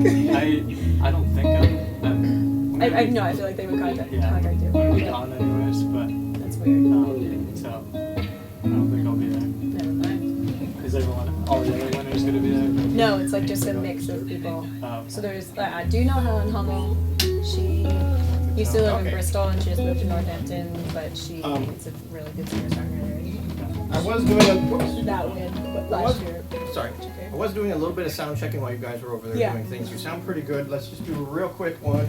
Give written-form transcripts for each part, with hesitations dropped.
I don't think I know, I feel like they would contact you. We'll be gone anyways, but That's weird. so I don't think I'll be there. Never mind. Is everyone, all the other winners gonna be there? No, it's like just a mix of people. So there's, I do know Helen Hummel. She used to live in Bristol and she just moved to Northampton, but she is a really good singer-songwriter. I was doing a That win, but last year. sorry. I was doing a little bit of sound checking while you guys were over there doing things. You sound pretty good. Let's just do a real quick one.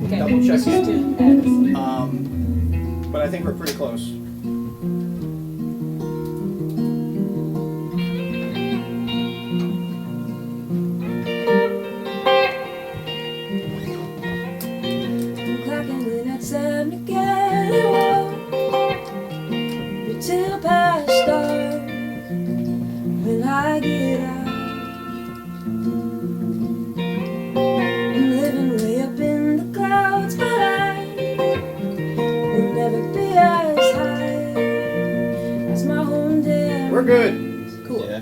Okay. Double check Let's just it. do Addison. But I think we're pretty close. I'm clocking in at 7 again. It won't be till past dark when I get out. I'm living way up in the clouds, but I will never be as high as my home there. We're good. Cool. Yeah,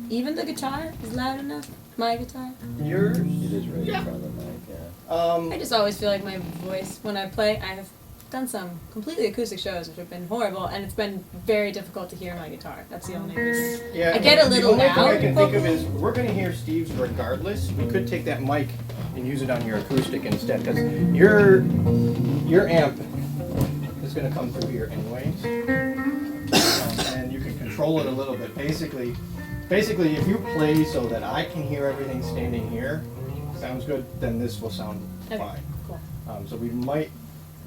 Even the guitar is loud enough. My guitar. Yours? it is right in front of the mic, yeah. I just always feel like my voice when I play. I have done some completely acoustic shows which have been horrible, and it's been very difficult to hear my guitar. That's the only reason. Yeah. I get a little The only thing I loud can think of is we're going to hear Steve's regardless. We could take that mic and use it on your acoustic instead, because your amp is going to come through here anyways, and you can control it a little bit. Basically, if you play so that I can hear everything standing here, sounds good, then this will sound Okay, fine. cool. So we might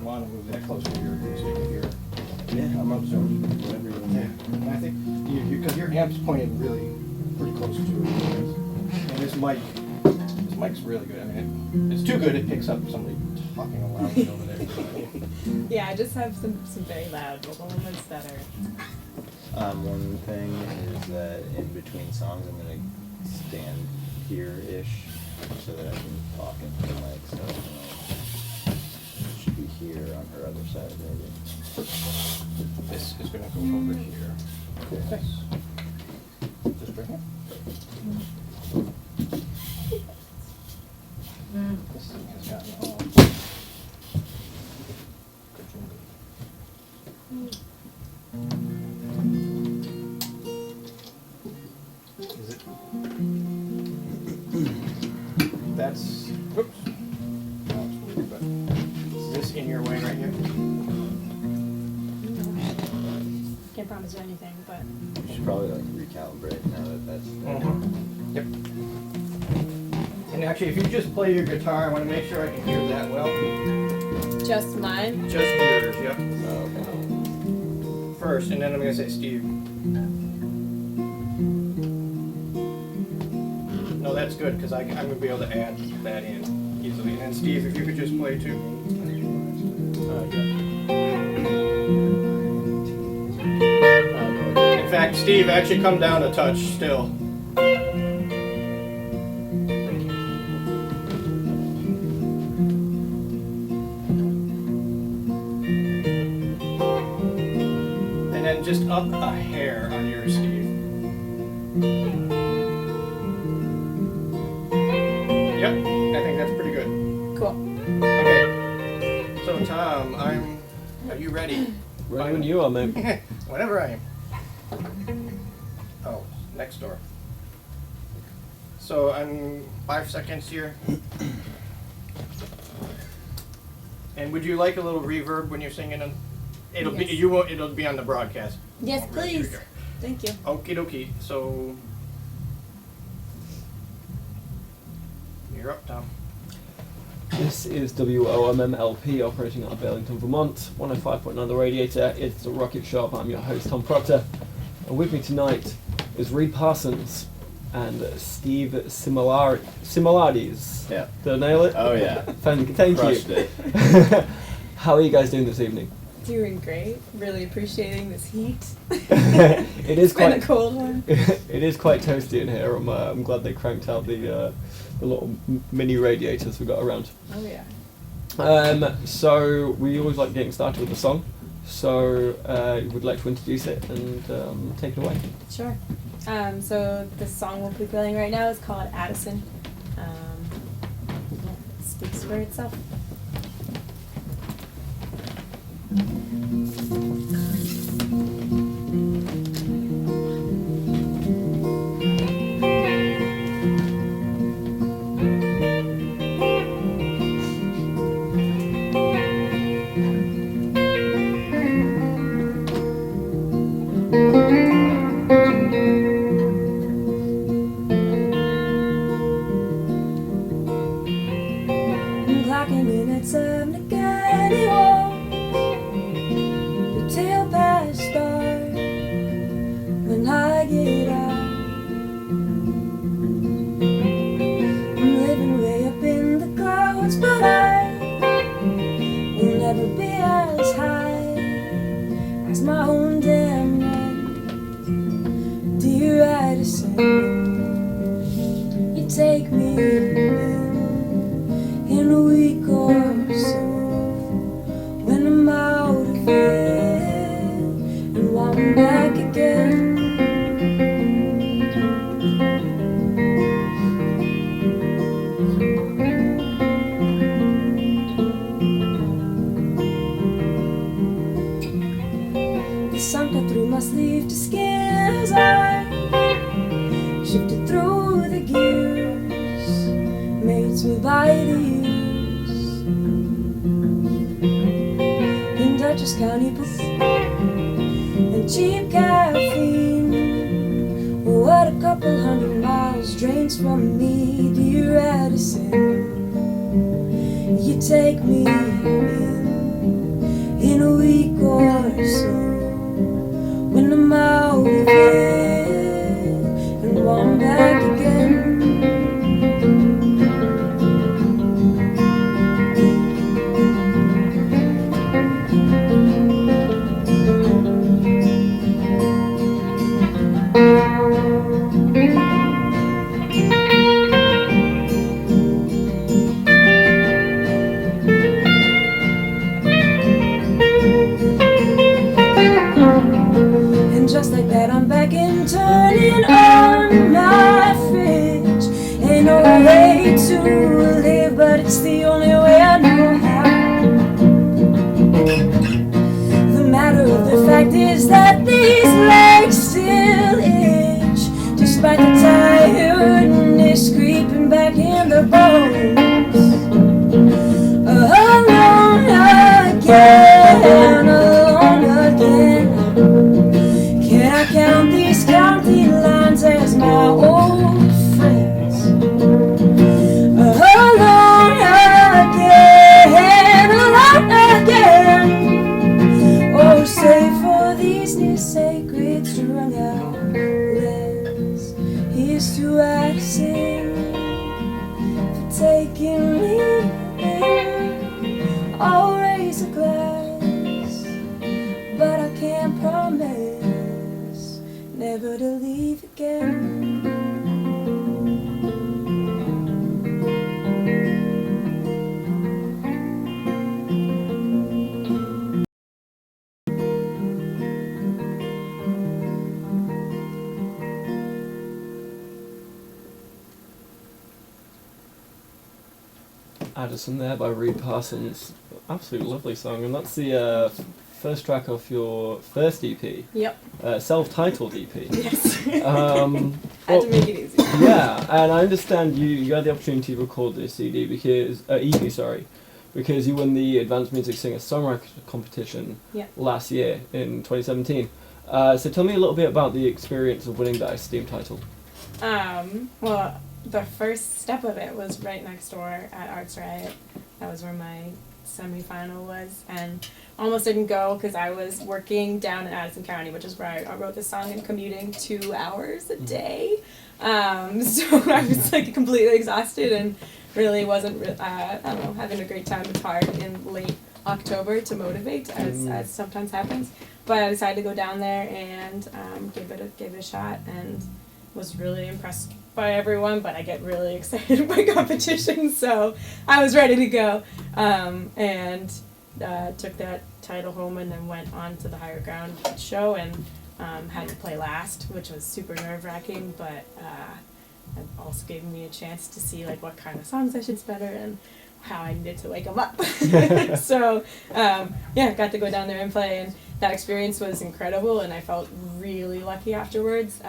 want to move that closer to your acoustic if you're. Yeah, I'm up to whatever you want. Yeah, and I think because your amp's pointed really pretty close to it, and this mic's really good. I mean, it's too good. It picks up somebody talking aloud over there. Yeah, I just have some very loud vocal movements that are. One thing is that in between songs, I'm gonna stand here-ish so that I can talk into the mic. So it should be here on her other side, maybe. This is gonna go over here. Okay. Just right here. This thing has gotten all. Is it? That's. Oops. No, it's weird, but is this in your way right here? Can't promise you anything, but. You should probably like recalibrate now that that's. Yep. And actually, if you just play your guitar, I want to make sure I can hear that well. Just mine? Just yours, yep. Oh, okay. First, and then I'm going to say Steve. No, that's good, because I'm going to be able to add that in easily. And then Steve, if you could just play too. In fact, Steve, actually come down a touch still. And then just up a hair on yours, Steve. Yep, I think that's pretty good. Cool. Okay. So Tom, are you ready? Ready when you are, man. Whenever I am. Oh, next door. So I'm 5 seconds here. And would you like a little reverb when you're singing? It'll be Yes. it'll be on the broadcast. Yes, Right, here we please. go. Thank you. Okie dokie. So you're up, Tom. This is WOMMLP operating out of Burlington, Vermont. 105.9 The Radiator. It's the Rocket Shop. I'm your host, Tom Proctor. And with me tonight is Reid Parsons and Steve Similades. Yeah. Did I nail it? Oh yeah. Thank Crushed you. it. How are you guys doing this evening? Doing great. Really appreciating this heat. It is It's been quite a cold one. It is quite toasty in here. I'm glad they cranked out the little mini radiators we got around. Oh yeah. So we always like getting started with a song. So would like to introduce it and take it away. Sure. So the song we'll be playing right now is called Addison. software itself. I'm clocking in at 7 again. He won't be till past dark when I get out. I'm living way up in the clouds, but I will never be as high as my own damn right. Dear Addison, you take me in a week or so when I'm out of it and I'm back again. The sun cut through my sleeve to skin as I shifted through the gears made smooth by the years. In Dutchess County and cheap caffeine. What a couple 100 miles drains from me, dear Addison. You take me in a week or so when I'm out of it and I'm back again. And just like that I'm back and turning on my fridge. Ain't no way to live, but it's the only way I know how. The matter of the fact is that these legs still itch, despite the tiredness creeping back in the bones. Alone again, alone again. Can I count these county lines as my old friends? Alone again. Oh, save for these new sacred strung out lands. Here's to Addison for taking me in. I'll raise a glass, but I can't promise never to leave again. Addison there by Reid Parsons. Absolutely lovely song, and that's the first track off your first EP, Yep. Self-titled EP. Yes. Had Had to make it easy. Yeah, and I understand you had the opportunity to record this CD because EP, sorry, because you won the Advanced Music Singer Songwriter competition Yeah. last year in 2017. So tell me a little bit about the experience of winning that esteemed title. Well, the first step of it was right next door at Arts Riot. That was where my semi-final was, and almost didn't go because I was working down in Addison County, which is where I wrote this song, and commuting 2 hours a day. So I was like completely exhausted and really wasn't, I don't know, having a great time. It's hard in late October to motivate, as sometimes happens. But I decided to go down there and give it a shot, and was really impressed by everyone, but I get really excited by competitions, so I was ready to go, and took that title home, and then went on to the Higher Ground show, and had to play last, which was super nerve-wracking, but it also gave me a chance to see like what kind of songs I should better, and how I needed to wake him up. So yeah, got to go down there and play, and that experience was incredible, and I felt really lucky afterwards.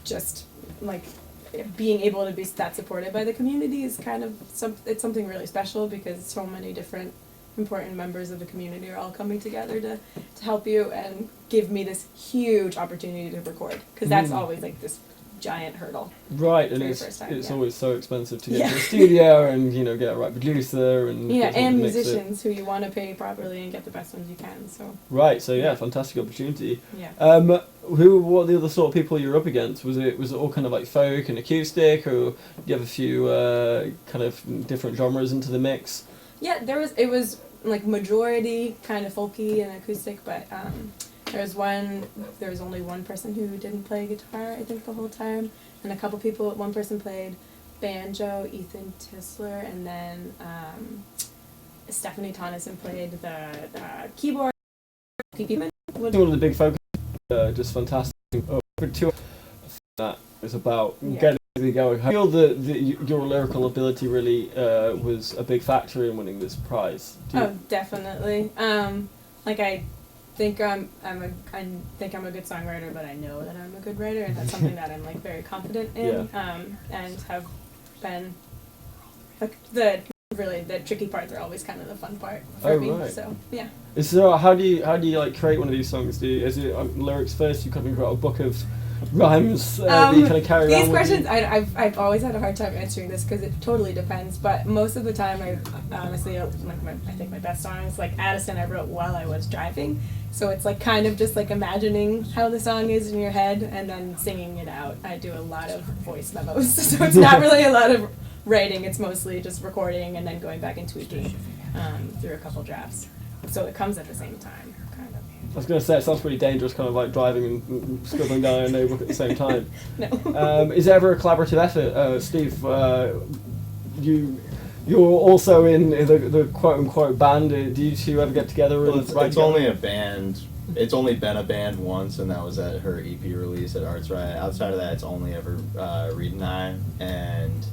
Just like being able to be that supported by the community is kind of it's something really special, because so many different important members of the community are all coming together to help you and give me this huge opportunity to record, because that's always like this giant hurdle. Right, and for your it's first time, it's yeah. always so expensive to get to the studio and get a right producer and Yeah, get someone and to mix it. musicians who you want to pay properly and get the best ones you can. So Right, so yeah, fantastic opportunity. yeah. What are the other sort of people you're up against? Was it all kind of like folk and acoustic, or do you have a few kind of different genres into the mix? Yeah, it was like majority kind of folky and acoustic, but there was only one person who didn't play guitar, I think, the whole time, and a couple people, one person played banjo, Ethan Tisler, and then Stephanie Tonneson played the keyboard. One of the big focus, just fantastic. Two that is about getting it going. I feel that your lyrical ability really was a big factor in winning this prize. Oh, definitely. Like I think I'm a good songwriter, but I know that I'm a good writer, and that's something that I'm like very confident in. And have been like the tricky parts are always kind of the fun part for me. Right. So yeah. So how do you like create one of these songs? Is it lyrics first? You kind of got a book of rhymes that you kind of carry around These questions, with I've always had a hard time answering this, because it totally depends. But most of the time, I honestly I think my best songs, like Addison, I wrote while I was driving. So it's like kind of just like imagining how the song is in your head and then singing it out. I do a lot of voice memos, so it's not really a lot of writing. It's mostly just recording and then going back and tweaking through a couple drafts. So it comes at the same time, kind of. I was going to say, it sounds pretty dangerous, kind of like driving and scribbling down a notebook at the same time. No. Is it ever a collaborative effort? Steve, you're also in the quote-unquote band. Do you two ever get together and Well, it's only a band. It's only been a band once, and that was at her EP release at Arts Riot. Outside of that, it's only ever Reid and I. And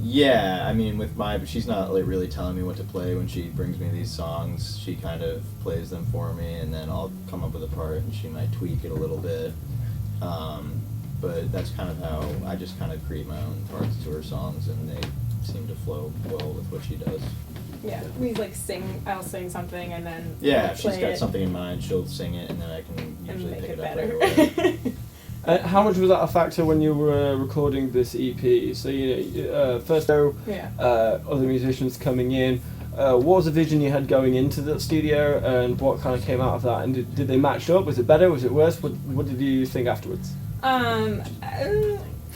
yeah, I mean, she's not like really telling me what to play when she brings me these songs. She kind of plays them for me, and then I'll come up with a part, and she might tweak it a little bit. But that's kind of how I just kind of create my own parts to her songs, and they seem to flow well with what she does. Yeah, we like I'll sing something and then Yeah, if she's play got it something in mind, she'll sing it, and then I can and usually make pick it it up better. right away. How much was that a factor when you were recording this EP? So first other musicians coming in. What was the vision you had going into the studio, and what kind of came out of that? And did they match up? Was it better? Was it worse? What did you think afterwards?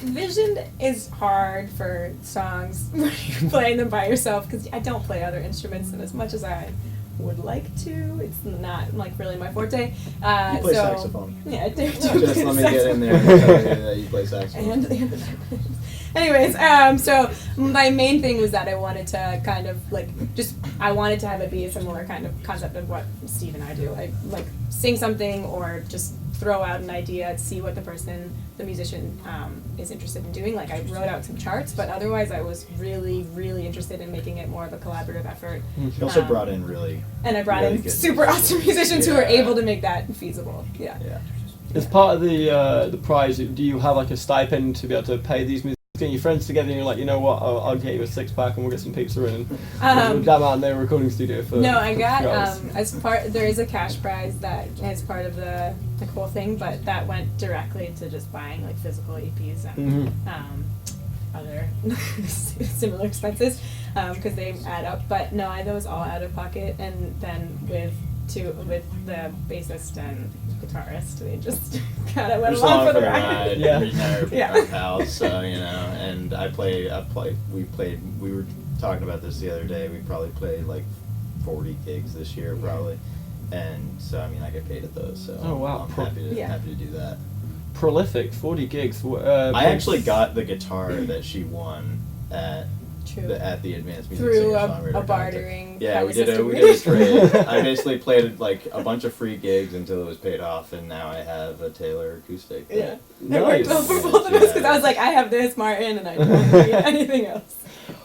Vision is hard for songs when you're playing them by yourself, because I don't play other instruments, and as much as I would like to, it's not like really my forte. You play so, saxophone. Yeah, I do. Just let me get in there and tell you that you play saxophone. Anyways, so my main thing was that I wanted to kind of I wanted to have it be a similar kind of concept of what Steve and I do. I like sing something or just throw out an idea, see what the musician is interested in doing. Like I wrote out some charts, but otherwise I was really, really interested in making it more of a collaborative effort. You also brought in really good super awesome musicians who were able to make that feasible. Yeah. As part of the prize, do you have like a stipend to be able to pay these musicians? Getting your friends together and you're like, you know what, I'll get you a 6-pack and we'll get some pizza in and damn out in their recording studio for No, I got there is a cash prize that is part of the whole thing, but that went directly to just buying like physical EPs and other similar expenses because they add up. But no, that was all out of pocket, and then with the bassist and guitarist, they just kind of went along for the ride. Our pals, so and we were talking about this the other day. We probably played like 40 gigs this year probably, and so I mean I get paid at those, so oh wow, I'm happy to do that. Prolific, 40 gigs. I actually got the guitar that she won at the Advanced Music through Singer-Songwriter a bartering. Yeah, we did a trade. I basically played like a bunch of free gigs until it was paid off, and now I have a Taylor acoustic. Yeah, nice. It worked well for both of us because I was like, I have this Martin, and I don't need anything else.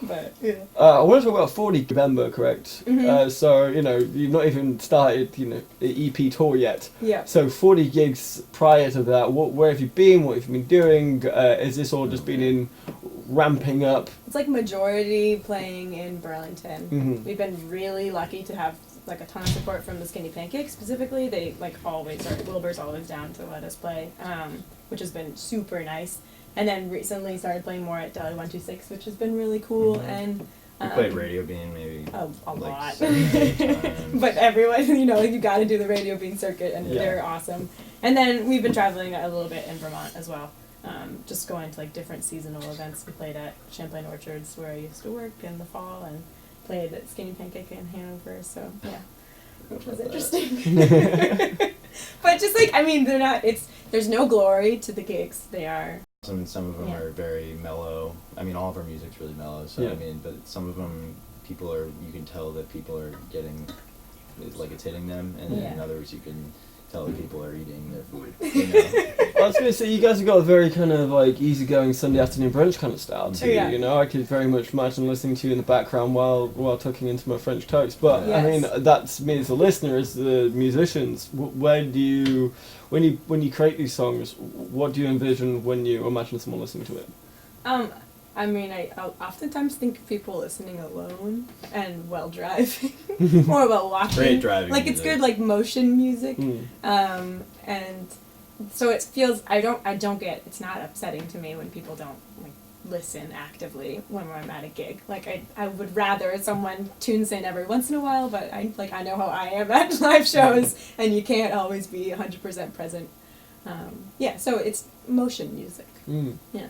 But yeah. I want to talk about 40 November, correct? Mhm. So, you've not even started, the EP tour yet. Yeah. So 40 gigs prior to that, where have you been? What have you been doing? Is this all just been in ramping up? It's like majority playing in Burlington. Mhm. We've been really lucky to have like a ton of support from the Skinny Pancakes specifically. They like always are, Wilbur's always down to let us play, which has been super nice. And then recently started playing more at Deli 126, which has been really cool. Mhm. And We played Radio Bean maybe a like lot. 7 or 8 times. But everyone, you got to do the Radio Bean circuit, and Yeah. they're awesome. And then we've been traveling a little bit in Vermont as well, just going to like different seasonal events. We played at Champlain Orchards, where I used to work in the fall, and played at Skinny Pancake in Hanover. So yeah, which was interesting. But just like they're not. There's no glory to the gigs. They are. Some of them Yeah. are very mellow. I mean, all of our music's really mellow. So Yeah. but some of them, you can tell that people are getting, like it's hitting them, and then in Yeah. others you can tell that people are eating their food. I was going to say, you guys have got a very kind of like easygoing Sunday afternoon brunch kind of style to Yeah. you. I could very much imagine listening to you in the background while tucking into my French toast. But I mean, Yes. that's me as a listener, as the musicians. When you create these songs, what do you envision when you imagine someone listening to it? I oftentimes think of people listening alone and while driving, or while walking. Great driving Like it's music. good, like motion music. Mm. And so it feels it's not upsetting to me when people don't like listen actively when I'm at a gig. Like I would rather someone tunes in every once in a while, but I know how I am at live shows, and you can't always be 100% present. So it's motion music. Mm. Yeah.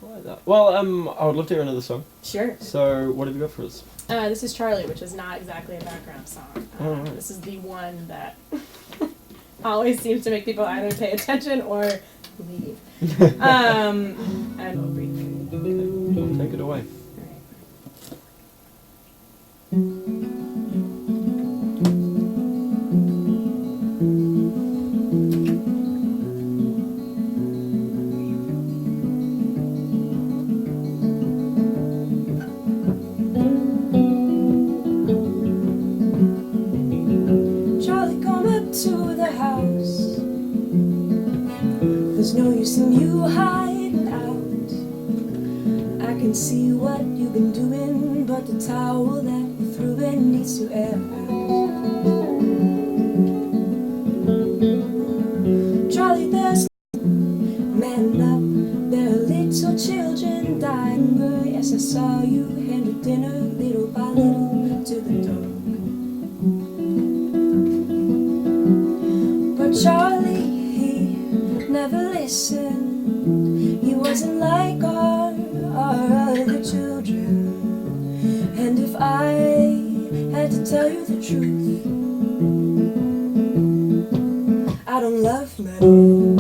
I like that. Well, I would love to hear another song. Sure. So, what have you got for us? This is Charlie, which is not exactly a background song. Alright. This is the one that always seems to make people either pay attention or leave. And I'll read through. Take it away. Charlie, come up to the house. There's no use in you hiding out. I can see what you've been doing, but the towel that you threw in needs to air out. Charlie, there's man up. There are little children dying. Yes, I saw you handle dinner little by little to the dog. But Charlie, he never listened. He wasn't like our other children. And if I had to tell you the truth, I don't love metal.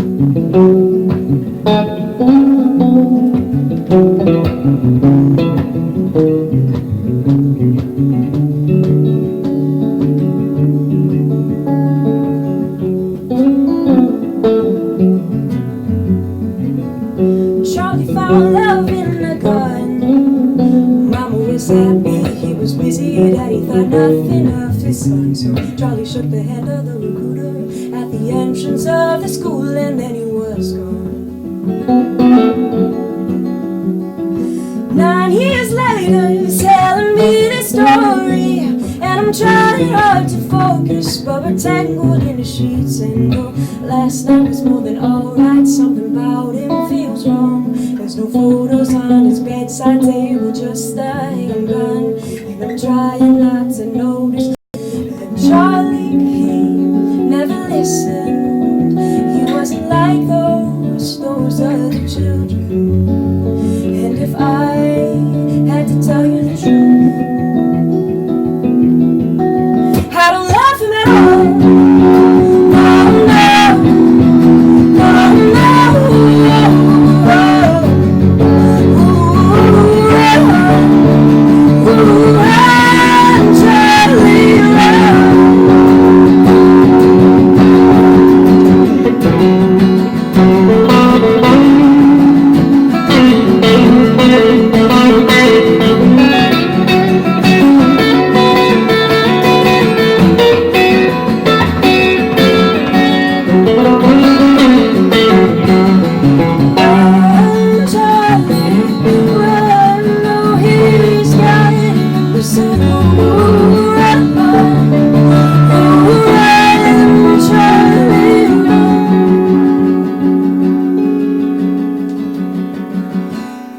Charlie found love in a gun. Mama was happy, he was busy. Daddy thought nothing of his son. So Charlie shook the hand of the recruiter at the entrance of the school, and then he was gone. 9 years later, he's telling me this story, and I'm trying hard to focus, but we're tangled in the sheets. And oh, last night was more than alright. Something about him feels wrong. There's no photos on his bedside table, just a handgun, and I'm trying not to notice. And Charlie, he never listened. He wasn't like those other children. And if I had to tell you the truth, I don't love him at all. No, no, no, no. Ooh, I'm Charlie.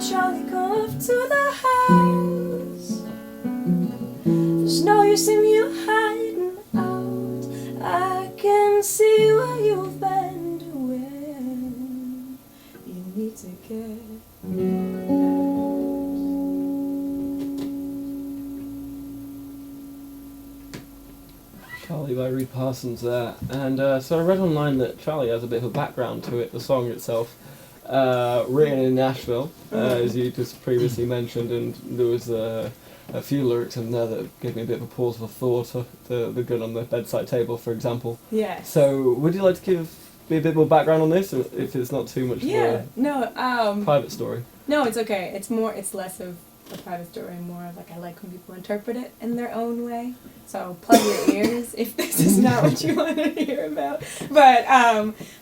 Charlie, go off to the house. There's no use in you hiding out. I can see where you've been doing. You need to get out. Charlie by Reid Parsons there. And so I read online that Charlie has a bit of a background to it, the song itself. Written in Nashville, as you just previously mentioned, and there was a few lyrics in there that gave me a bit of a pause for thought. The gun on the bedside table, for example. Yes. So, would you like to give me a bit more background on this, or if it's not too much Yeah. of No. a private story? No, it's okay. It's less of a private story, and more of like I like when people interpret it in their own way. So plug your ears if this is not what you want to hear about. But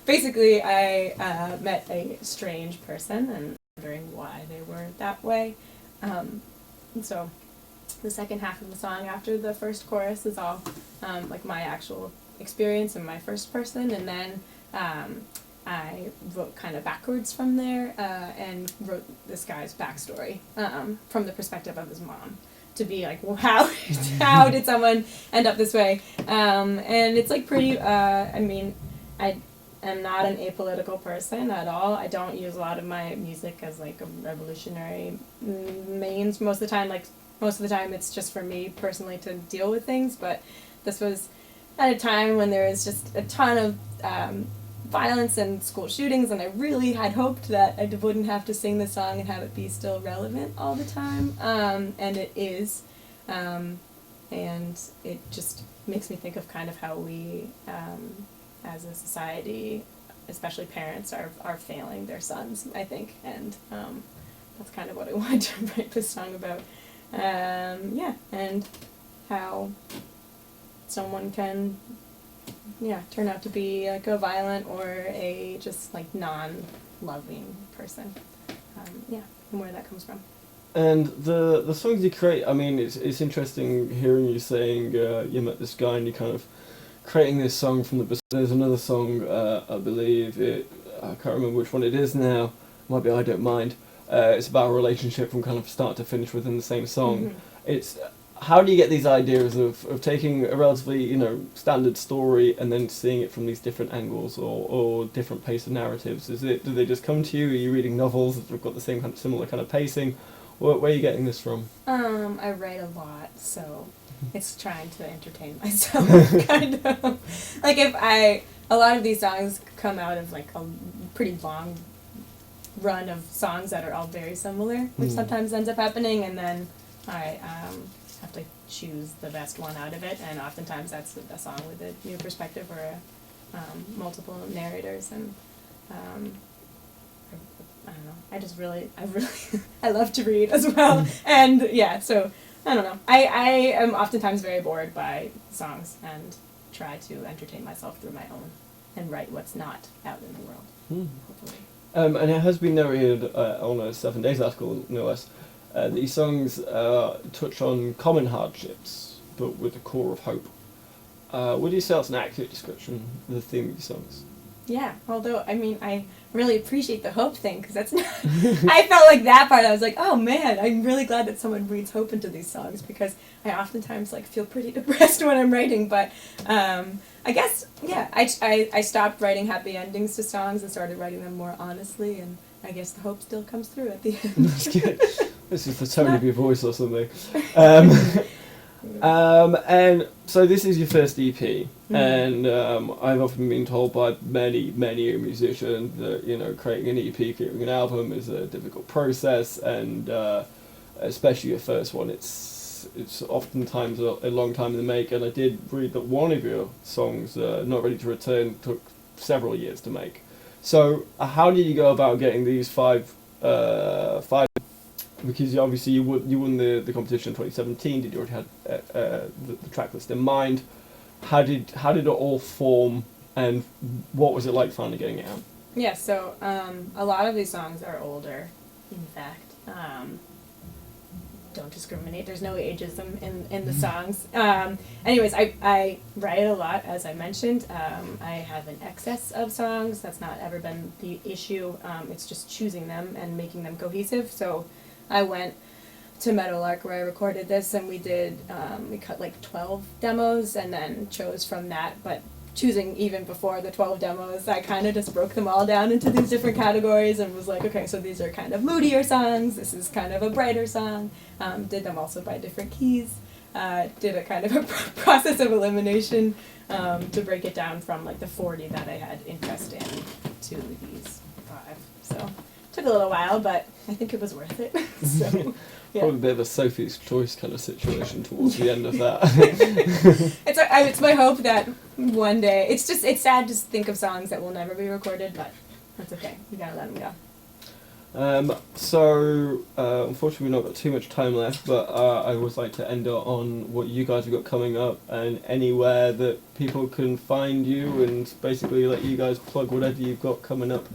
basically, I met a strange person and wondering why they were that way. And so the second half of the song, after the first chorus, is all like my actual experience in my first person, and then I wrote kind of backwards from there and wrote this guy's backstory from the perspective of his mom, to be like, well, how did someone end up this way? And it's like pretty, I mean, I am not an apolitical person at all. I don't use a lot of my music as like a revolutionary means. Most of the time it's just for me personally to deal with things, but this was at a time when there was just a ton of violence and school shootings, and I really had hoped that I wouldn't have to sing the song and have it be still relevant all the time, and it is, and it just makes me think of kind of how we, as a society, especially parents, are failing their sons, I think, and that's kind of what I wanted to write this song about, and how someone can turn out to be like a violent or a just like non-loving person. And where that comes from. And the songs you create, I mean, it's interesting hearing you saying you met this guy and you kind of creating this song from the. There's another song, I believe I can't remember which one it is now. Might be I Don't Mind. It's about a relationship from kind of start to finish within the same song. Mm-hmm. It's how do you get these ideas of taking a relatively standard story and then seeing it from these different angles or different pace of narratives? Do they just come to you? Are you reading novels that have got the same kind of similar kind of pacing? Where are you getting this from? I write a lot, so it's trying to entertain myself, kind of. Like a lot of these songs come out of like a pretty long run of songs that are all very similar, which sometimes ends up happening, and then I have to choose the best one out of it, and oftentimes that's a song with a new perspective or multiple narrators, and I don't know. I love to read as well, and so I don't know. I am oftentimes very bored by songs and try to entertain myself through my own and write what's not out in the world. Hopefully. And it has been noted on a 7 Days article, no less, that these songs touch on common hardships, but with a core of hope. Would you say that's an accurate description of the theme of these songs? Yeah, although, I mean, I really appreciate the hope thing, because that's not... I felt like that part, I was like, oh man, I'm really glad that someone reads hope into these songs, because I oftentimes, feel pretty depressed when I'm writing, but I guess, I stopped writing happy endings to songs and started writing them more honestly, and I guess the hope still comes through at the end. That's good. This is the tone of your voice or something. And so this is your first EP, and I've often been told by many a musician that creating an EP, creating an album is a difficult process, and especially your first one, it's oftentimes a long time in the make. And I did read that one of your songs, Not Ready to Return, took several years to make. So how did you go about getting these five? Because obviously you won the competition in 2017. Did you already have the track list in mind? How did it all form, and what was it like finally getting it out? Yeah, so a lot of these songs are older, in fact. don't discriminate. There's no ageism in the songs. Anyways, I write a lot, as I mentioned. I have an excess of songs. That's not ever been the issue. It's just choosing them and making them cohesive. So I went to Meadowlark where I recorded this, and we cut like 12 demos and then chose from that. But choosing even before the 12 demos, I kind of just broke them all down into these different categories and was like, okay, so these are kind of moodier songs, this is kind of a brighter song. Did them also by different keys. Did a kind of a process of elimination to break it down from like the 40 that I had interest in to these 5. So took a little while, but I think it was worth it. So, yeah. Probably a bit of a Sophie's Choice kind of situation towards the end of that. It's my hope that one day, it's sad to think of songs that will never be recorded, but that's okay. You gotta let them go. Unfortunately we've not got too much time left, but I always like to end it on what you guys have got coming up and anywhere that people can find you, and basically let you guys plug whatever you've got coming up,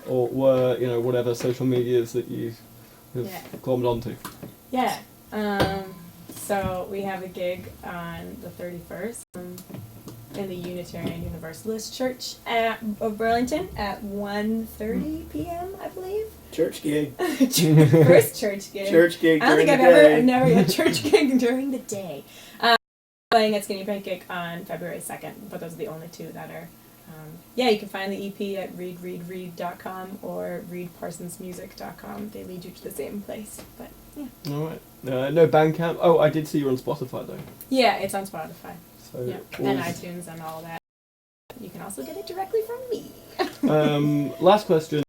or whatever social medias that you have glommed onto. Yeah. So we have a gig on the 31st in the Unitarian Universalist Church of Burlington at 1:30 p.m. I believe. Church gig. First church gig. Church gig. I don't think I've never had a church gig during the day. Playing at Skinny Pancake on February 2nd, but those are the only 2 that are. You can find the EP at reid.com or reidparsonsmusic.com. They lead you to the same place, but yeah. All right. No Bandcamp. Oh, I did see you on Spotify though. Yeah, it's on Spotify. So and iTunes and all that. You can also get it directly from me. Last question.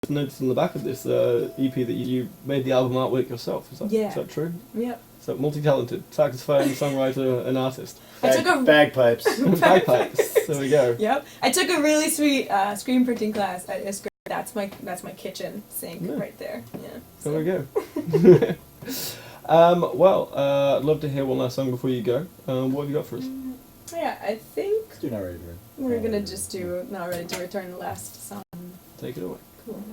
I noticed on the back of this EP that you made the album artwork yourself. Is that true? Yep. So multi-talented, saxophone, songwriter, and artist. Bagpipes. Bagpipes. There we go. Yep. I took a really sweet screen printing class at ISCR. That's my kitchen sink right there. Yeah. So. There we go. I'd love to hear one last song before you go. What have you got for us? Yeah, I think Let's do Not Ready to Return. we're gonna just do Not Ready to Return, the last song. Take it away. Cool.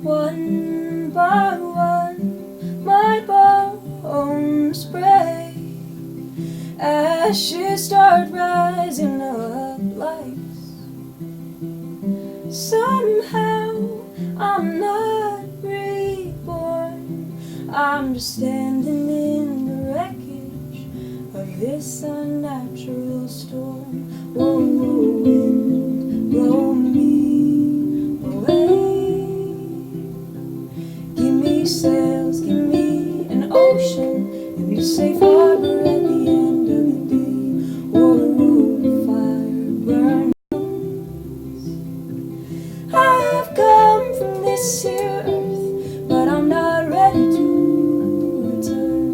One by one, my bones break ashes start rising up lights. Somehow I'm not reborn. I'm just standing in the wreckage of this unnatural storm. Whoa, whoa, wind, blow me away. Give me sails, give me an ocean, and a safe harbor at the end of the day. Whoa, fire burns. I have come from this here earth, but I'm not ready to return.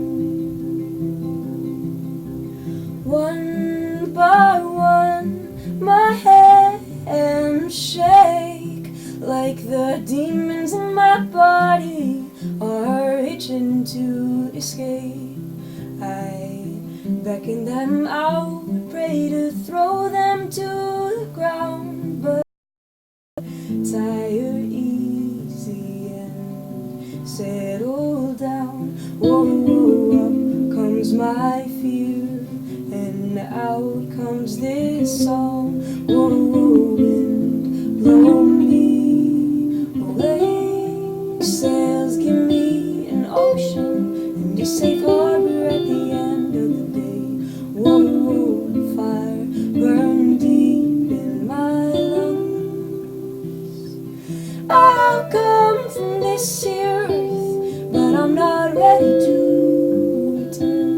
One by one, my hands shake like the demons in my body are itching to escape. I beckon them out, pray to throw them to the ground, but tire easy and settle down. Whoa, whoa, up comes my fear, and out comes this song. Whoa, whoa, wind, blow me away. Sails, give me an ocean, and a safe harbor at the end of the day. Whoa, whoa, fire, burn deep in my lungs. I'll come from this here earth, but I'm not ready to return.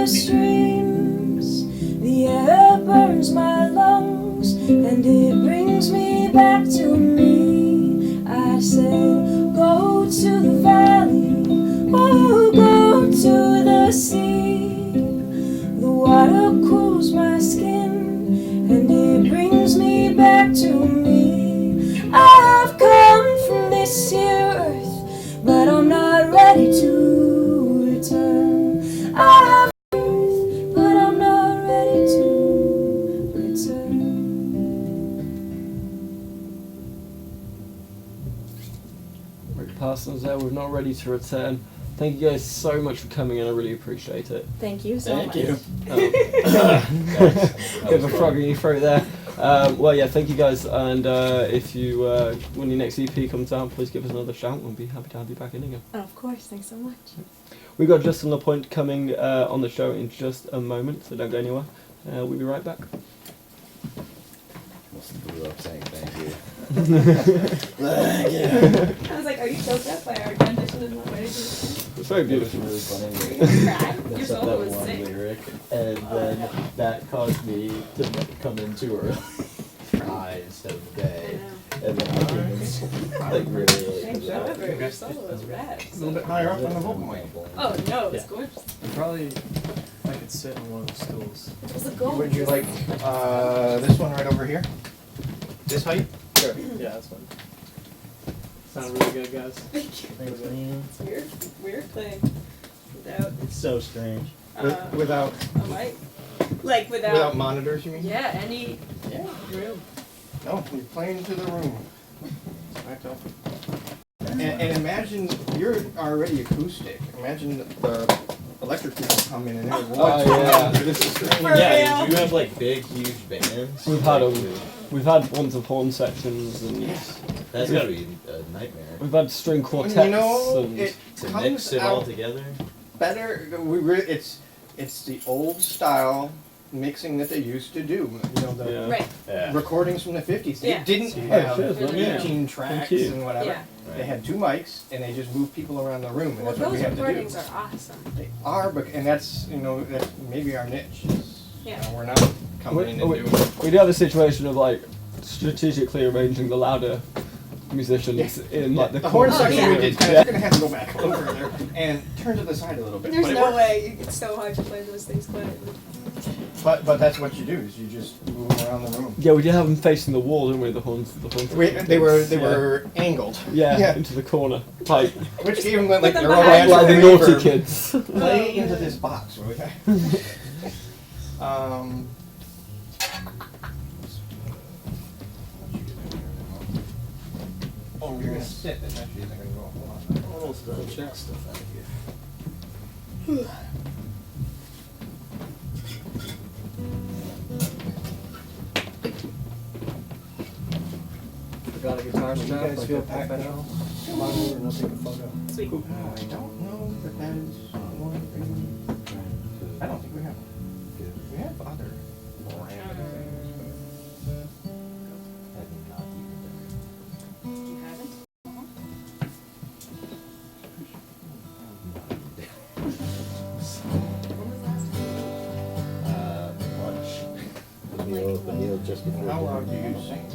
streams. The air burns my lungs and it brings me back to me. I said, go to the valley, oh, go to the sea. The water cools my skin and it brings me back to me. I've come from this here earth, but I'm not ready to return. I've earth, but I'm not ready to return. Reid Parsons there, we're not ready to return. Thank you guys so much for coming in, I really appreciate it. Thank you so Thank much. you. Bit of a frog in your throat there. Well, yeah, thank you guys, and if you, when your next EP comes out, please give us another shout. We'll be happy to have you back in again. Oh, of course, thanks so much. We've got Justin LaPoint coming on the show in just a moment, so don't go anywhere. We'll be right back. Blew up saying thank you. I was like, are you choked up by our rendition of Not Ready to Return? It's very It was beautiful. really funny. Are you gonna cry? Your Except solo that was one sick. lyric, and then that caused me to come in too early. I instead of the I day, know. and then I came in like really late. However, your solo was rad. A little bit higher up on the vocal mic. Oh no, it was Yeah. gorgeous. Probably I could sit on one of those stools. It was a goal. Would you like this one right over here? This height? Sure. Yeah, that's fine. Sound really good, guys. Thank you. Thanks, man. It's weird playing without It's so strange. Without a mic. Like without monitors, you mean? yeah, any Yeah. room. No, you're playing to the room. Back up. And imagine you're already acoustic. Imagine the electric people come in and they're Oh, yeah. This is strange. For Yeah, real? you have like big, huge bands. We've had like, 'em. We've had ones of horn sections, and That's gotta be a nightmare. we've had string quartets, You know, and it To comes mix it all out together. better. It's the old style mixing that they used to do. You know, the Yeah. Right. Yeah. recordings from the 50s. They Yeah. didn't Oh, have cheers, man. Yeah. 18 tracks you. and whatever. Yeah. They had two mics and they just moved people around the room, and Well, that's what we those have to do. recordings are awesome. They are, and that's that's maybe our niche. Is, Yeah. we're not coming in and doing. we do have a situation of like strategically arranging the louder musicians in like the horn corner. section yeah. we did. Yeah. You're gonna have to go back a little further and turn to the side a little bit. There's but it no works. way. It's so hard to play those things quietly. But that's what you do is you just move them around the room. Yeah, we did have them facing the wall, didn't we? The horns. They were angled. Yeah, into the corner, like Which gave them like With their the own back. natural like the naughty reverb. kids. Play into this box, will you? Oh, you're gonna sit, and actually isn't gonna go a whole lot. Almost done. Check stuff out here. Forgot a guitar You strap. guys like feel a packed professional. out? Come on over and I'll take a photo. Sweet. I don't know that that is one thing. I don't think we have. We have other random things. You haven't? When was last time? Lunch. The meal just before. How dinner. loud do you sing?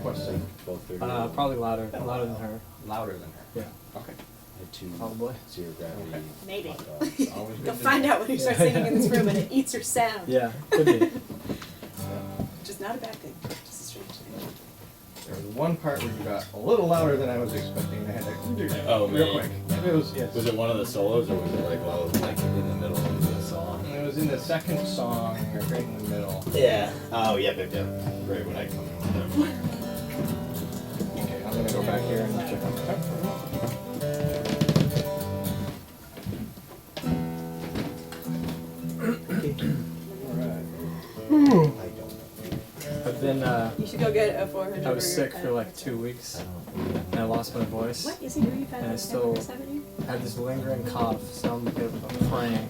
What's that? 12:30. Probably louder than her. Louder than her. Yeah, Okay. I had two probably. zero gravity. Okay. Maybe. hot dogs. Always good You'll to find know. out when you start singing in this room and it eats your sound. Yeah, could be. Which is not a bad thing. Just a strange thing. There was one part where you got a little louder than I was expecting. I had to Oh, real man. quick. It was yes. Was it one of the solos or was it like like in the middle of the song? It was in the second song, right in the middle. Yeah. Oh, yep. Right when I come in. Okay, I'm gonna go back here and check on the temp for a minute. I don't know. I've been, You should go get a 400. I was burger sick for at- like 2 weeks, and I lost my voice. What is he doing? You found And I out still- 70? I had this lingering cough, so I'm praying,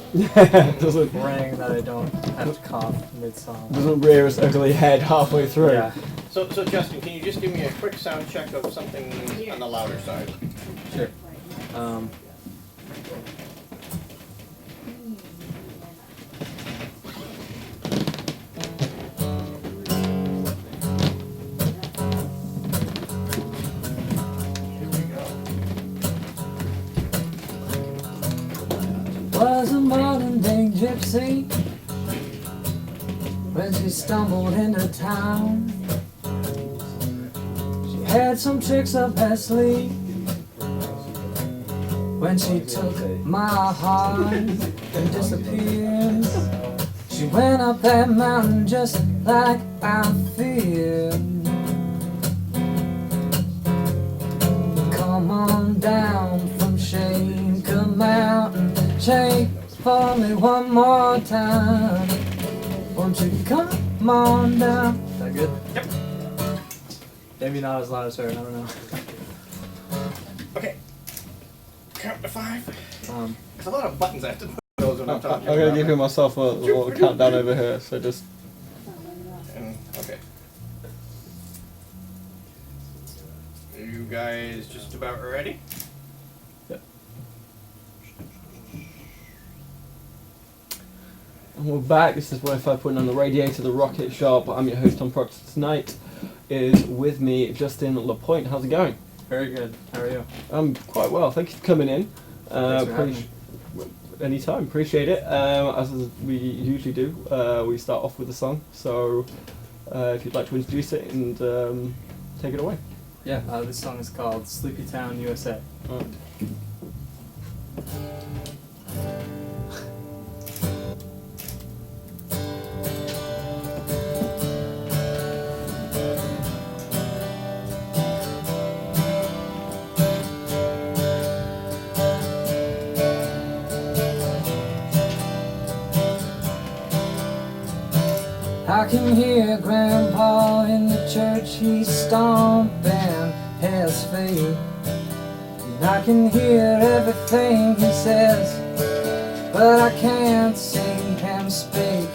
doesn't praying that I don't have to cough mid-song. doesn't rear its ugly head halfway through. Yeah, So Justin, can you just give me a quick sound check of something on the louder side? sure. gypsy when she stumbled into town. She had some tricks up her sleeve when she took my heart and disappeared. She went up that mountain just like I feared. Come on down from Shaker Mountain, shake for me one more time. Won't you come on down? Is that good? Yep. Maybe not as loud as her, I don't know. Okay. Count to 5. Um, There's a lot of buttons I have to put those when I'm I'm talking. going to give myself a little countdown over here, so just... Okay. Are you guys just about ready? Yep. And we're back. This is 105.9 on the radiator, the rocket shop. I'm your host, Tom Proctor. Tonight is with me Justin LaPoint. How's it going? very good. How are you? I'm quite well. Thank you for coming in. Thanks for having me. Anytime. Appreciate it. As we usually do, we start off with a song. So if you'd like to introduce it and take it away. Yeah, this song is called Sleepy Town, USA. All right. I can hear Grandpa in the church, he's stomping his feet. And I can hear everything he says, but I can't see him speak.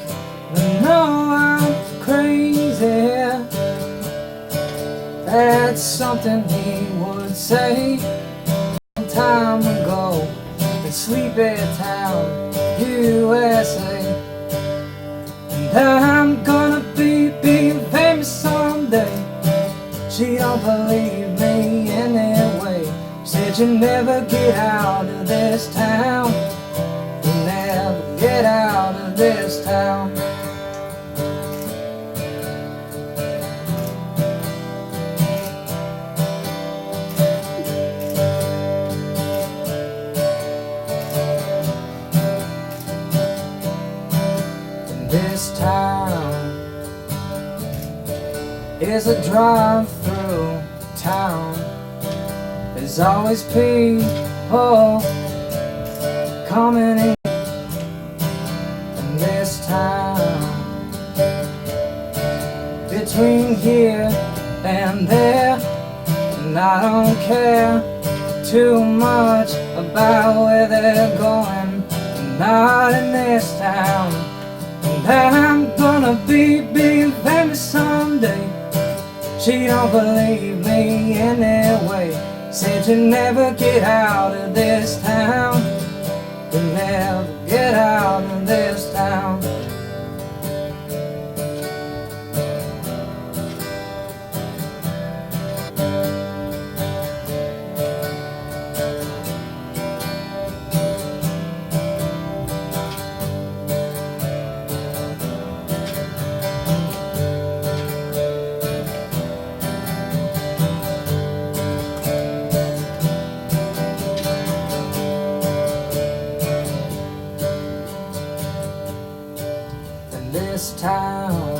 I know I'm crazy, that's something he would say a long time ago in Sleepy Town, USA. I'm gonna be famous someday. She don't believe me anyway. Said you never get out of this town. You never get out of this town. This town is a drive-through town. There's always people coming in this town. Between here and there, and I don't care too much about where they're going. Not in this town. I'm gonna be famous someday. She don't believe me anyway. Said you never get out of this town. You never get out of this town. This town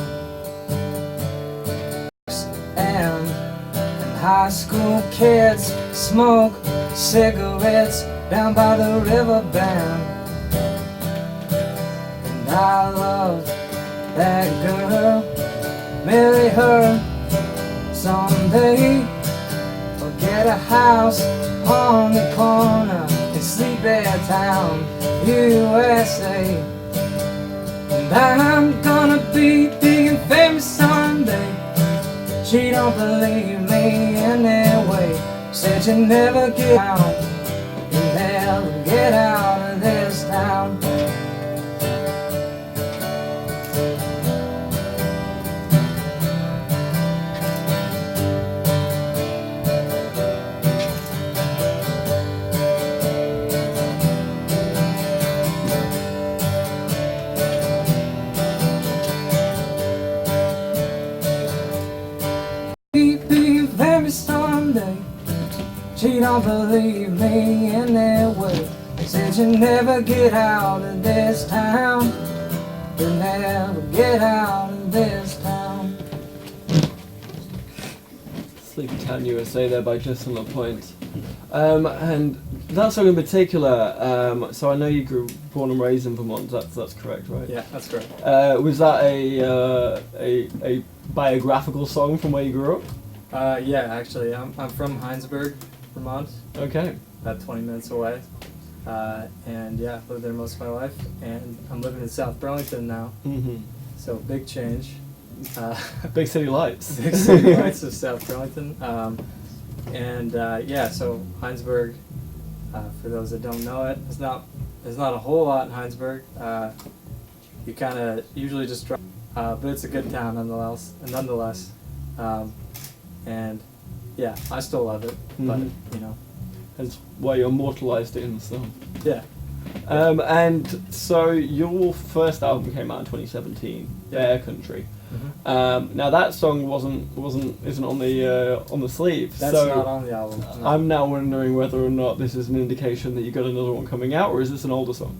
and high school kids smoke cigarettes down by the river bend. And I loved that girl, marry her someday, or get a house on the corner in Sleepy Town, USA. And I'm gonna be famous someday. She don't believe me anyway. Said you never get out, you never get out of this town. don't believe me anyway. They said you never get out of this town. You never get out of this town. Sleepy Town USA there by Justin LaPoint. And that song in particular, so I know you grew born and raised in Vermont, that's correct, right? Yeah, that's correct. Was that a biographical song from where you grew up? Yeah, actually, I'm from Heinsberg, Vermont, Okay. about 20 minutes away. And yeah, I've lived there most of my life, and I'm living in South Burlington now, Mm-hmm. so big change. Big City Lights. Big city lights of South Burlington. Yeah, so Heinsberg, for those that don't know it, there's not a whole lot in Heinsberg. You kind of usually just drive, but it's a good town nonetheless. And yeah, I still love it, but Mhm. you know, That's why you immortalized it in the song. yeah. And so your first album came out in 2017, Bear Country. Now that song isn't on the sleeve. That's so not on the album. No. I'm now wondering whether or not this is an indication that you got another one coming out, or is this an older song?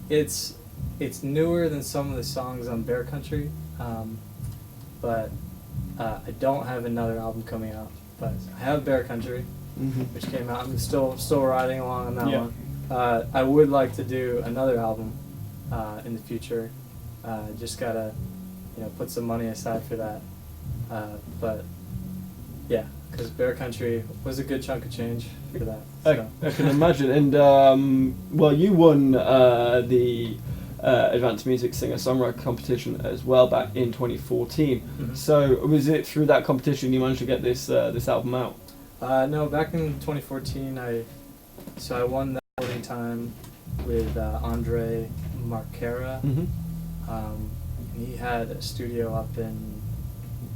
It's newer than some of the songs on Bear Country, but I don't have another album coming out. But I have Bear Country, Mm-hmm. which came out. I'm still riding along on that Yeah. one. I would like to do another album in the future. Just gotta, put some money aside for that. But yeah, because Bear Country was a good chunk of change for that. So. I can imagine. And well, you won the Advanced Music Singer-Songwriter competition as well back in 2014. Mhm. So was it through that competition you managed to get this album out? No, back in 2014, I won that voting time with Andre Marquera. Mm-hmm. And he had a studio up in,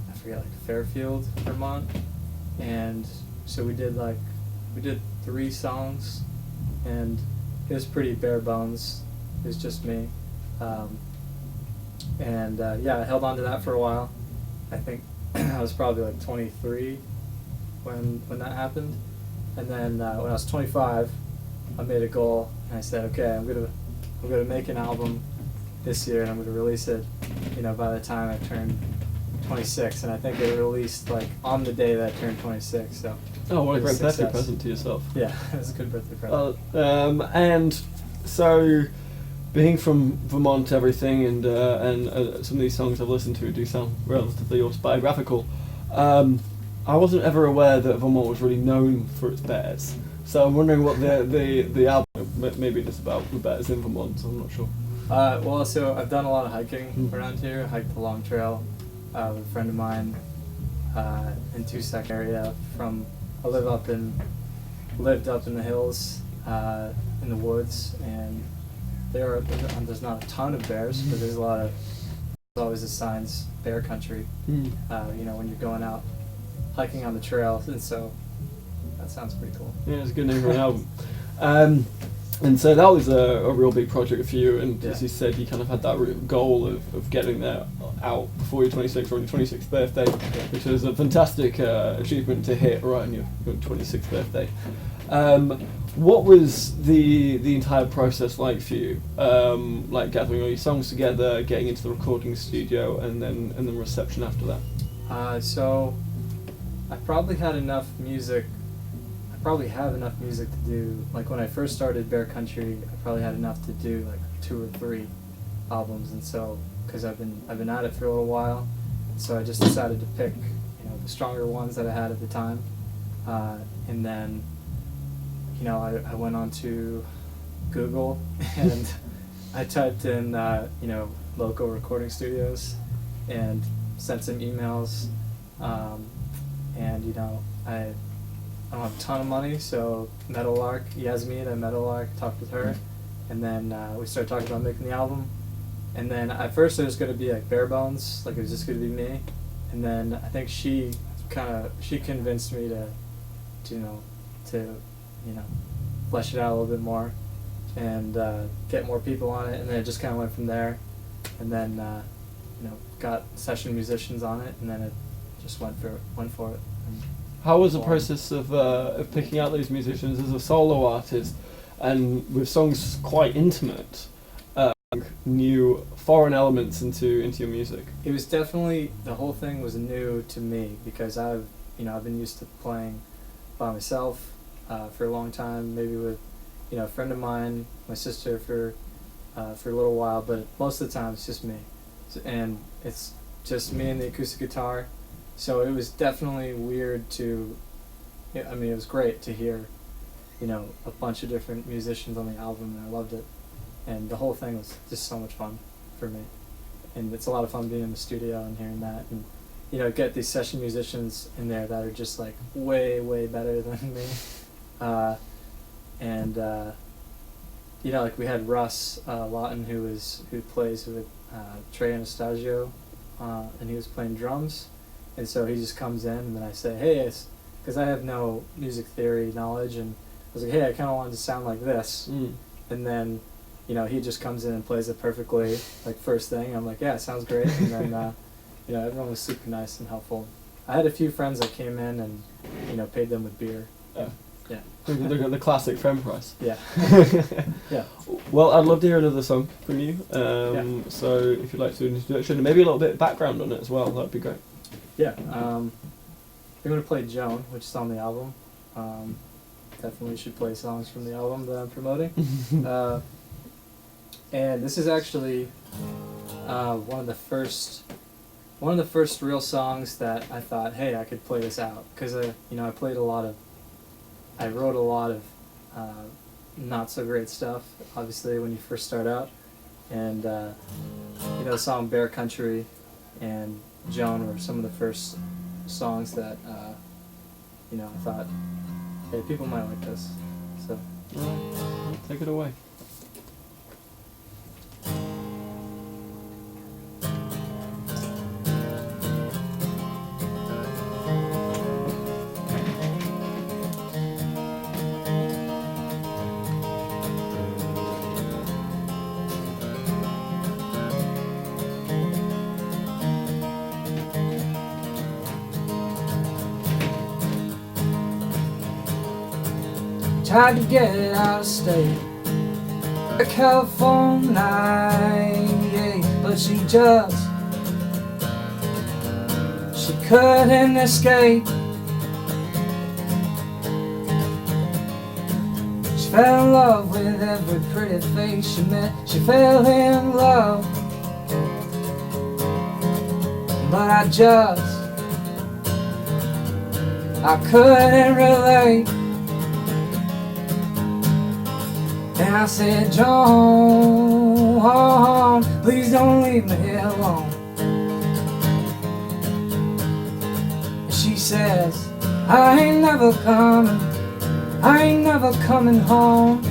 I forget, like Fairfield, Vermont, and so we did 3 songs, and it was pretty bare bones. It was just me, yeah, I held on to that for a while. I think I was probably like 23 when that happened, and then when I was 25, I made a goal, and I said, okay, I'm gonna make an album this year, and I'm going to release it, by the time I turn 26, and I think it released like on the day that I turned 26. So. Oh, what a it was great birthday success. present to yourself. Yeah, it was a good birthday present. And so, being from Vermont, everything, and some of these songs I've listened to do sound relatively autobiographical. I wasn't ever aware that Vermont was really known for its bears. So I'm wondering what the album maybe it's about the bears in Vermont. I'm not sure. Well, so I've done a lot of hiking Mm. around here. I hiked the Long Trail with a friend of mine in Tucson area. I lived up in the hills, in the woods, and there's not a ton of bears, but there's always the signs, Bear Country. Mm. When you're going out hiking on the trail, and so that sounds pretty cool. Yeah, it's a good name for an album. And so that was a real big project for you, and as Yeah. you said, you kind of had that real goal of getting that out before your 26th or your 26th birthday, which is a fantastic achievement to hit right on your 26th birthday. What was the entire process like for you? Like gathering all your songs together, getting into the recording studio, and then reception after that? So I probably had enough music. I probably have enough music to do. Like when I first started Bear Country, I probably had enough to do like 2 or 3 albums, and so because I've been at it for a little while, so I just decided to pick the stronger ones that I had at the time, and then I went on to Google and I typed in local recording studios and sent some emails, and I don't have a ton of money, so Yasmin at Meadowlark, talked with her, and then we started talking about making the album. And then at first it was going to be like bare bones, like it was just going to be me. And then I think she convinced me to flesh it out a little bit more and get more people on it. And then it just kind of went from there. And then got session musicians on it, and then it just went for it. And How was the process of picking out those musicians as a solo artist, and with songs quite intimate, new foreign elements into your music? It was definitely, the whole thing was new to me because I've been used to playing by myself for a long time, maybe with a friend of mine, my sister for a little while, but most of the time it's just me, and it's just me and the acoustic guitar. So it was definitely weird to, it was great to hear, a bunch of different musicians on the album, and I loved it. And the whole thing was just so much fun for me. And it's a lot of fun being in the studio and hearing that, and get these session musicians in there that are just like way, way better than me. Like we had Russ Lawton who plays with Trey Anastasio, and he was playing drums. And so he just comes in, and then I say, hey, because I have no music theory knowledge, and I was like, hey, I kind of wanted to sound like this. And then, he just comes in and plays it perfectly, like first thing. I'm like, yeah, it sounds great. And then, everyone was super nice and helpful. I had a few friends that came in and, paid them with beer. Yeah. Yeah. The classic friend price. Yeah. Yeah. Well, I'd love to hear another song from you. Yeah. So if you'd like to do an introduction and maybe a little bit of background on it as well, that'd be great. Yeah, I'm going to play Joan, which is on the album. Definitely should play songs from the album that I'm promoting. And this is actually one of the first real songs that I thought, hey, I could play this out. Because, I wrote a lot of not so great stuff, obviously, when you first start out. And, the song Bear Country and Joan were some of the first songs that I thought, hey, people might like this. So, take it away. Tried to get out of state, California, yeah, but she couldn't escape. She fell in love with every pretty face she met. She fell in love, but I couldn't relate. And I said, Joan, please don't leave me here alone. And she says, I ain't never coming home.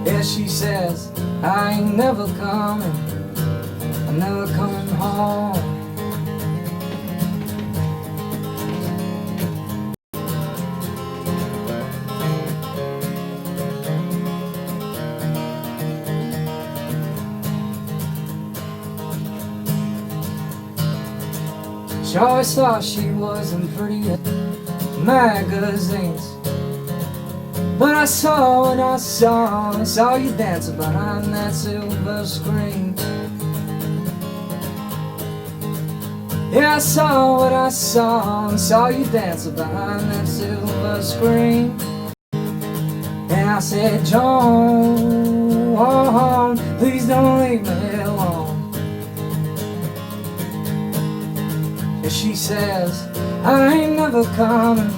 Yeah, she says, I ain't never coming home. She always thought she was in pretty magazines, but I saw you dancing behind that silver screen. Yeah, I saw you dancing behind that silver screen. And I said, Joan, please don't leave me alone. And she says, I ain't never coming.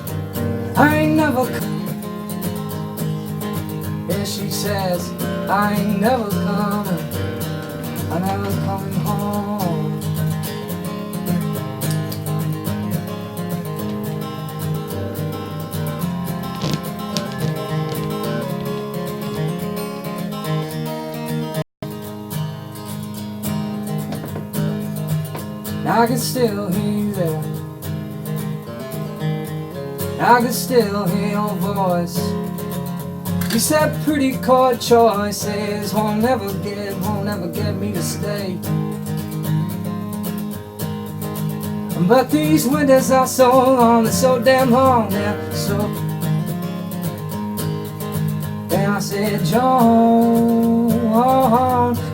And she says, I ain't never coming home. I can still hear you there. I can still hear your voice. You said pretty chord choices won't never get me to stay. But these winters are so long, they're so damn long, they're so. And I said, Joan,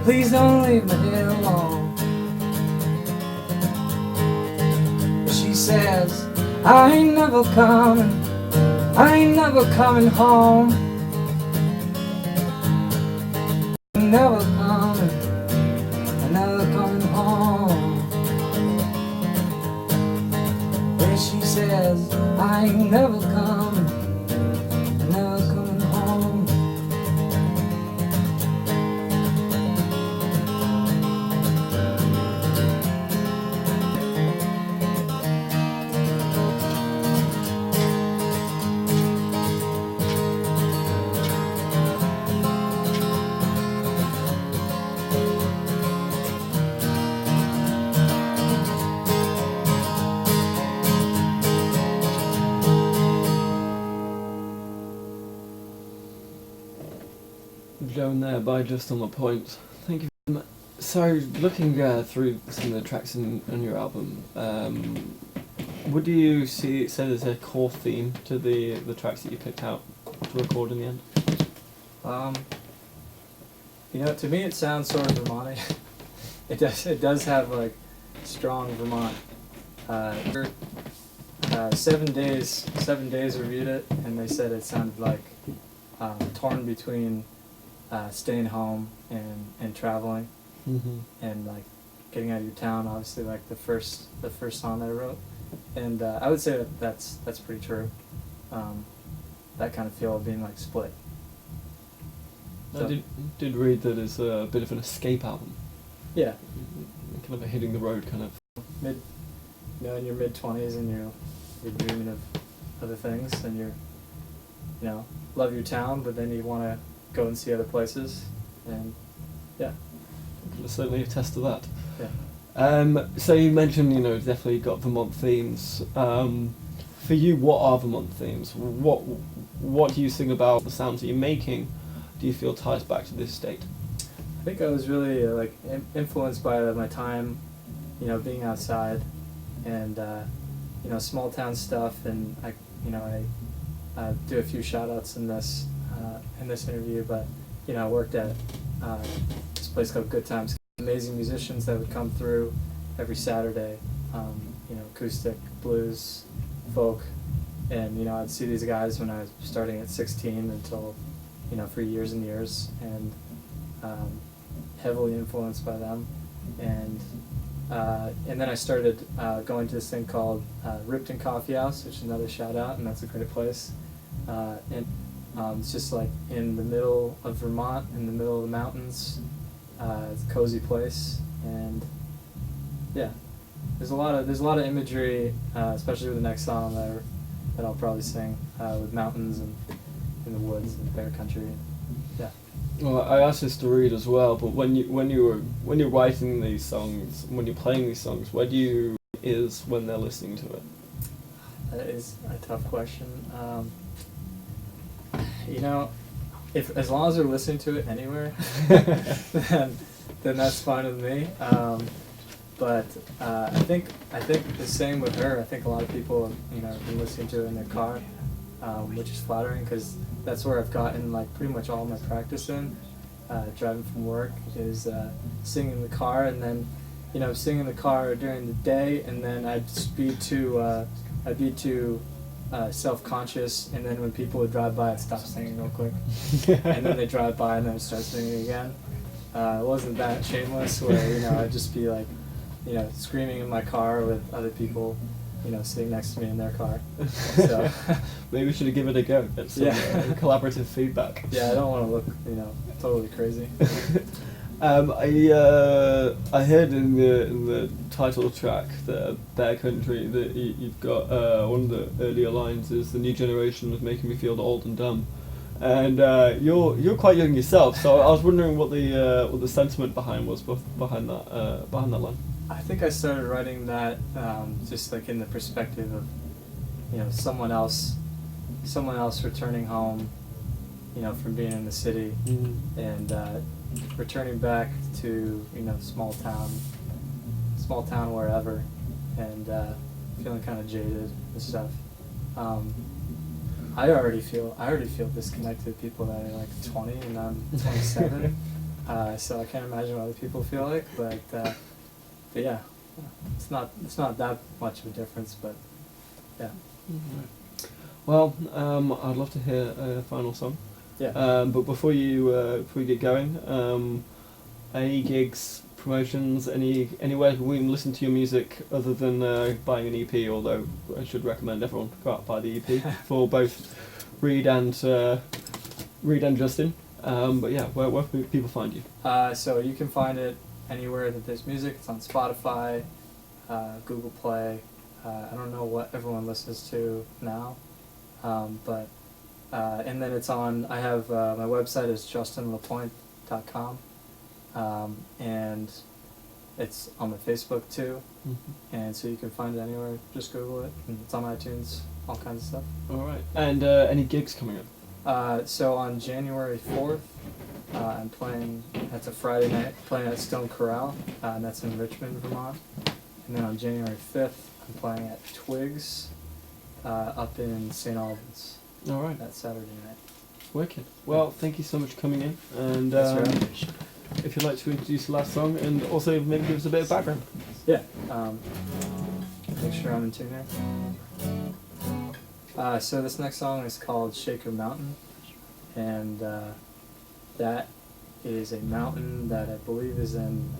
please don't leave me here alone. She says, I ain't never coming home. Never coming home. And she says, I ain't never coming home. Joan there by Just on LaPoint. Thank you very much. So, looking through some of the tracks on your album, would you say there's a core theme to the tracks that you picked out to record in the end? You know, to me it sounds sort of Vermont. It does have like strong Vermont. 7 days reviewed it, and they said it sounded like torn between staying home and traveling, and like getting out of your town. Obviously, like the first song that I wrote, and I would say that's pretty true. That kind of feel of being like split. So, I did read that it's a bit of an escape album. Yeah. Kind of a hitting the road kind of. In your mid-20s and you're dreaming of other things, and love your town, but then you want to go and see other places, and yeah. Can certainly attest to that. Yeah. So you mentioned, definitely got Vermont themes. For you, what are Vermont themes? What do you think about the sounds that you're making? Do you feel ties back to this state? I think I was really influenced by my time, being outside, and small town stuff, and I do a few shout outs in this interview, but I worked at this place called Good Times. Amazing musicians that would come through every Saturday, acoustic, blues, folk, and I'd see these guys when I was starting at 16 until for years and years, and heavily influenced by them, and then I started going to this thing called Ripton Coffee House, which is another shout out, and that's a great place. And it's just like in the middle of Vermont, in the middle of the mountains. It's a cozy place, and yeah, there's a lot of imagery, especially with the next song that I'll probably sing, with mountains and in the woods and bear country. Yeah. Well, I asked this to Reid as well, but when you're writing these songs, when you're playing these songs, where do you is when they're listening to it? That is a tough question. If as long as they're listening to it anywhere, then that's fine with me. But I think the same with her. I think a lot of people have been listening to it in their car, which is flattering, because that's where I've gotten like pretty much all my practice in. Driving from work is singing in the car, and then singing in the car during the day, and then I'd be too self-conscious, and then when people would drive by, I'd stop singing real quick, and then they drive by, and then I'd start singing again. It wasn't that shameless where I'd just be like screaming in my car with other people sitting next to me in their car. So maybe we should give it a go. Get some collaborative feedback. Yeah, I don't want to look totally crazy. I heard in the title track, the Bear Country, that you've got one of the earlier lines is "The new generation was making me feel old and dumb," and you're quite young yourself, so I was wondering what the sentiment behind that line. I think I started writing that just like in the perspective of someone else returning home, from being in the city, and returning back to small town wherever, and feeling kind of jaded and stuff. I already feel disconnected with people that are like 20 and I'm 27. So I can't imagine what other people feel like, but yeah, it's not that much of a difference, but yeah. Well, I'd love to hear a final song. Yeah. But before you get going, any gigs, promotions, anywhere we can listen to your music other than buying an EP? Although I should recommend everyone go out and buy the EP for both Reid and Justin. But yeah, where can people find you? So you can find it anywhere that there's music. It's on Spotify, Google Play. I don't know what everyone listens to now, but and then it's on. I have my website is justinlapoint.com, and it's on my Facebook too, and so you can find it anywhere. Just Google it, and it's on iTunes, all kinds of stuff. All right. And any gigs coming up? So on January 4th, I'm playing. That's a Friday night. Playing at Stone Corral, and that's in Richmond, Vermont. And then on January 5th, I'm playing at Twigs, up in St. Albans. All right. That Saturday night. Wicked. Well, thank you so much for coming in, and if you'd like to introduce the last song, and also maybe give us a bit of background. Yeah. Make sure I'm in tune here. So this next song is called Shaker Mountain, and that is a mountain that I believe is in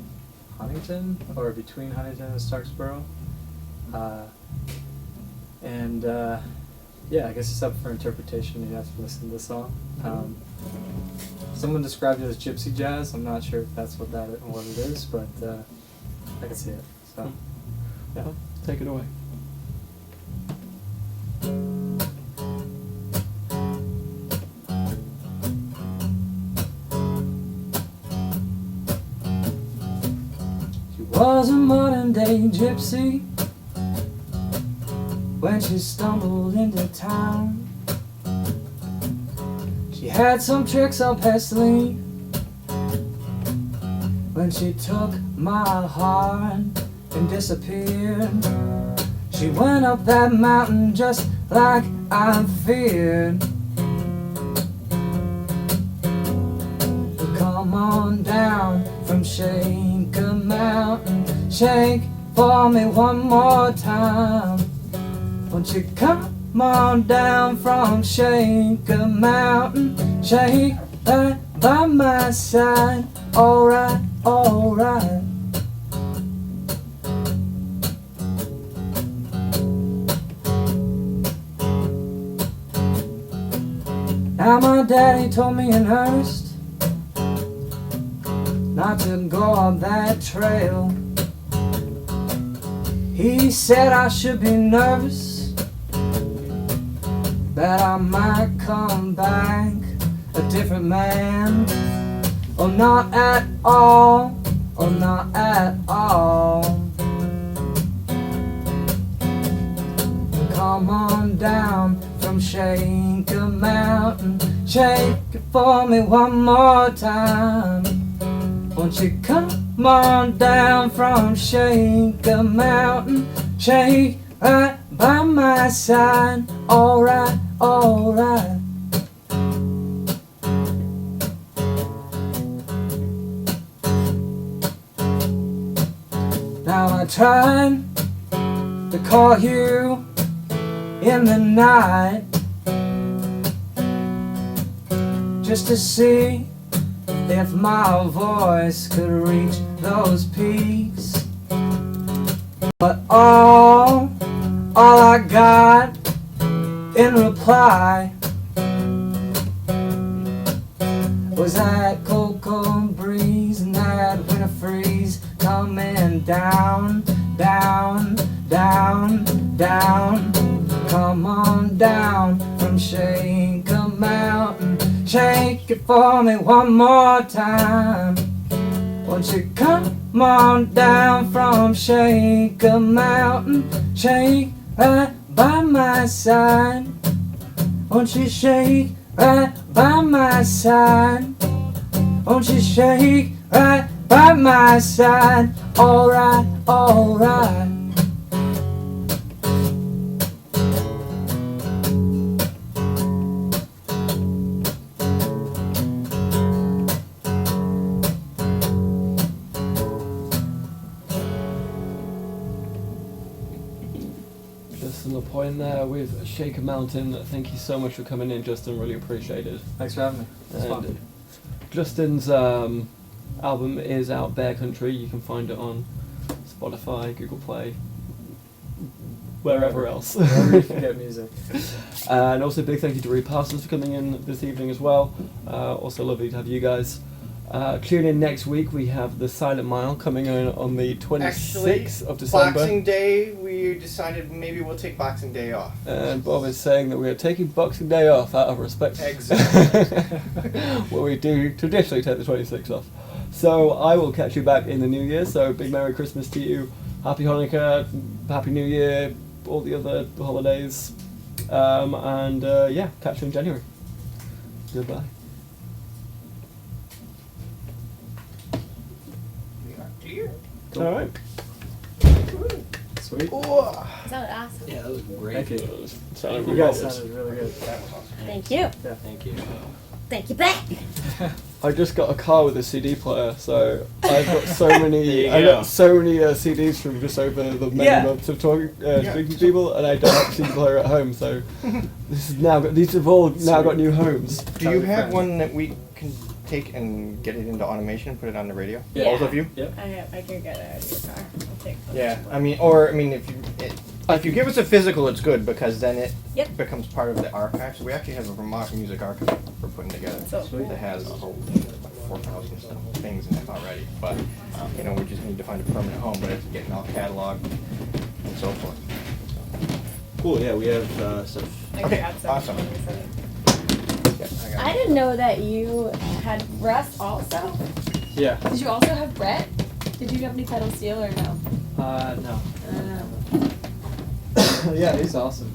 Huntington, or between Huntington and Starksboro. Yeah, I guess it's up for interpretation. You have to listen to the song. Someone described it as gypsy jazz. I'm not sure if that's what it is, but I can see it. So, yeah. Well, take it away. She was a modern day gypsy when she stumbled into town. She had some tricks up her sleeve when she took my heart and disappeared. She went up that mountain just like I feared. Come on down from Shaker Mountain, shake for me one more time. Won't you come on down from Shaker Mountain, shake right by my side. Alright, alright. Now my daddy told me in earnest not to go up that trail. He said I should be nervous, that I might come back a different man. Or not at all, or not at all. Come on down from Shaker Mountain, shake it for me one more time. Won't you come on down from Shaker Mountain, shake right by my side. Alright, alright. Now I tried to call you in the night just to see if my voice could reach those peaks. But all I got in reply was that cocoa breeze and that winter freeze coming down, down, down, down. Come on down from Shaker Mountain, shake it for me one more time. Won't you come on down from Shaker Mountain, shake right by my side. Won't you shake right by my side? Won't you shake right by my side? Alright, alright. LaPoint there with Shaker Mountain. Thank you so much for coming in, Justin. Really appreciate it. Thanks for having me. It's fun. And Justin's album is out, Bear Country. You can find it on Spotify, Google Play, wherever else. Wherever you can get music. And also big thank you to Reid Parsons for coming in this evening as well. Also lovely to have you guys. Tune in next week. We have the Silent Mile coming in on the 26th of December. Boxing Day, we decided maybe we'll take Boxing Day off. And Bob is saying that we are taking Boxing Day off out of respect. Exactly. Well, we do traditionally take the 26th off. So I will catch you back in the new year. So big Merry Christmas to you. Happy Hanukkah, Happy New Year, all the other holidays. Yeah, catch you in January. Goodbye. We are clear. All right. Sweet. Oh, Is that awesome? yeah, that was great. Thank you. Sounded You guys marvelous. sounded really good. That was awesome. Thank you. Yeah. Thank you. Thank you back. I just got a car with a CD player, so I've got so many. There I you got go. so many CDs from just over the many Yeah. months of talking, Yeah. speaking to people, and I don't have a CD player at home. So this is now got, these have all now got new homes. Do you have one that we can take and get it into automation and put it on the radio? Yeah. Both of you? Yep. I can get it out of your car. I'll take it. Yeah. If you give us a physical, it's good because then it Yep. becomes part of the archive. So we actually have a Vermont music archive we're putting together. So Sweet. That has a whole 4,000 things in it already. But we just need to find a permanent home. But it's getting all cataloged and so forth. Cool, yeah, we have stuff. I can Okay, add some. awesome. Yeah, got I it. didn't know that you had Russ also. Yeah. Did you also have Brett? Did you have any pedal steel or no? No. Uh, Yeah, he's awesome.